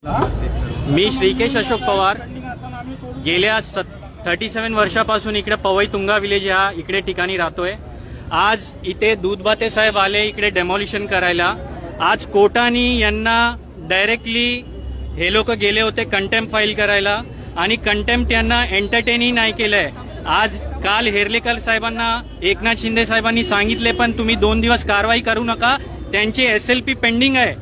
मी श्रीकेश अशोक पवार गेल्या 37 वर्षापासून इकडे पवई तुंगा विलेज या इकडे ठिकाणी राहतोय। आज इथे दूधबाते साहेब आले इकडे डेमोलिशन करायला। आज कोर्टाने यांना डायरेक्टली हे लोक गेले होते कंटेम्प्ट फाईल करायला आणि कंटेम्प्ट यांना एंटरटेनही नाही केलंय। आज काल हेर्लेकर साहेबांना एकनाथ शिंदे साहेबांनी सांगितले पण तुम्ही 2 दिवस कारवाई करू नका, त्यांचे एसएलपी पेंडिंग आहे,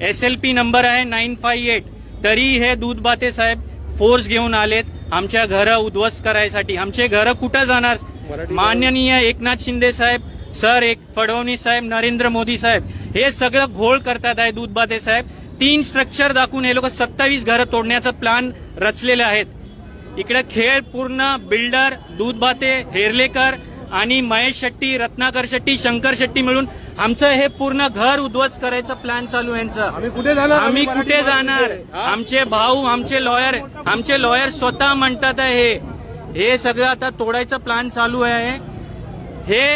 एसएलपी नंबर आहे 958। तरी हे दूधबाते साहेब फोर्स घेऊन आलेत आमच्या घरं उद्ध्वस्त करायसाठी। आमचे घरं कुठं जाणार? माननीय एकनाथ शिंदे साहेब सर, एक फडणवीस साहेब, नरेंद्र मोदी साहेब हे सगळं घोळ करतात आहे। दूधबाते साहेब 3 स्ट्रक्चर दाखवून हे लोक 27 घरं तोडण्याचा प्लॅन रचलेले आहेत। इकडे खेळ पूर्ण बिल्डर दूधबाते, हेर्लेकर आणि महेश शेट्टी, रत्नाकर शेट्टी, शंकर शेट्टी मिळून आमचं हे पूर्ण घर उद्ध्वस्त करायचं प्लॅन चालू आहे यांचं। आम्ही कुठे जाणार? आमचे भाऊ, आमचे लॉयर स्वतः म्हणतात आहे हे सगळं आता तोडायचं प्लॅन चालू आहे। हे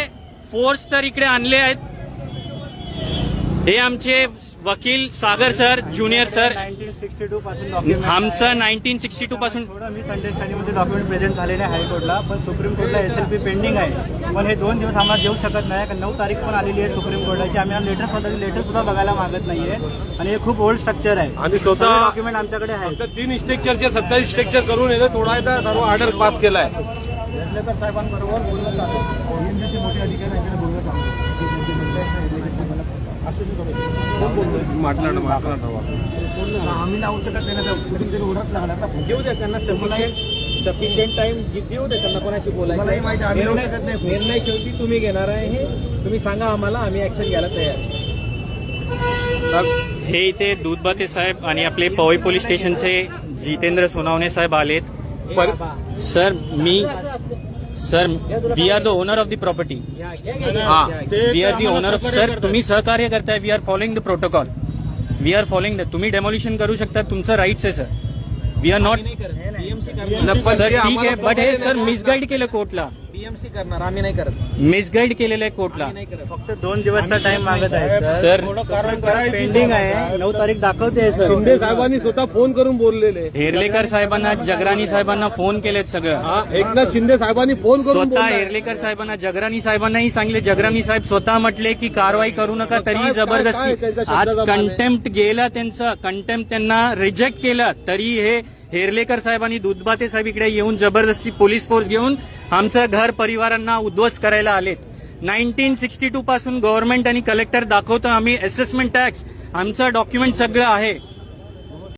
फोर्स तर इकडे आणले आहेत, हे आमचे वकील सागर सर, ज्युनियर सर 1962 पासून डॉक्युमेंट आमचं 1962 पासून थोडं मिसअंडरस्टँडिंगमध्ये डॉक्युमेंट प्रेझेंट झालेले आहे हायकोर्टला, पण सुप्रीम कोर्टला एसएलपी पेंडिंग आहे। पण हे 2 दिवस आम्हाला देऊ शकत नाही कारण 9 तारीख पण आलेली आहे सुप्रीम कोर्टाची। आम्ही लेटर सुद्धा बघायला मागत नाहीये आणि हे खूप ओल्ड स्ट्रक्चर आहे आणि स्वतः डॉक्युमेंट आमच्याकडे आहे। 3 स्ट्रक्चरचे 27 स्ट्रक्चर करून येतं तोडायचा सर्व ऑर्डर पास केलाय। हेर्लेकर साहेबांबरोबर बोलणं चालू आहे, मोठे अधिकारी यांच्याकडे बोलणं चालू आहे। आम्ही लावू शकत नाही, ओढत लागला घेऊ द्या त्यांना सफिशियंट टाइम देऊ द्या त्यांना, कोणाशी बोलायचं निर्णय शेवटी तुम्ही घेणार आहे। हे तुम्ही सांगा आम्हाला, आम्ही ऍक्शन घ्यायला तयार। हे इथे दूधबाते साहेब आणि आपले पवई पोलीस स्टेशनचे जितेंद्र सोनावणे साहेब आलेत। Sir we are the owner of the property. We are the owner of sir, तुम्ही सहकार्य करताय, we are following the protocol, we are following the. तुम्ही डेमोलिशन करू शकता, तुमचं राईट्स आहे सर। वी आर नॉट सर, ठीक आहे, बट हे सर मिसगाईड केलं कोर्टला, बीएमसी करणार, आम्ही नाही करत। मिसगाईड केलेलं आहे कोर्टला। फक्त 2 दिवसचा टाइम मागत आहे सर। पेंडिंग आहे, 9 तारीख दाखवते सर। शिंदे साहेबांनी स्वतः फोन करून बोललेले, हेर्लेकर साहेबांना, जगरानी साहेबांना फोन केलेत सगळं। एकनाथ शिंदे साहेबांनी फोन करून स्वतः हेर्लेकर साहेबांना, जगरानी साहेबांनाही सांगितले। जगरानी साहेब स्वतः म्हटले की कारवाई करू नका, तरी जबरदस्ती आज कंटेम्प्ट गेला त्यांचं, कंटेम्प्ट त्यांना रिजेक्ट केलं, तरी हे हेर्लेकर साहेबांनी दूधबाते साहेब इकडे येऊन जबरदस्ती पोलीस फोर्स घेऊन आमचं घर परिवारांना उद्ध्वस्त करायला आलेत। 1962 पासून गव्हर्नमेंट आणि कलेक्टर दाखवतो आम्ही असेसमेंट टॅक्स, आमचं डॉक्युमेंट सगळं आहे।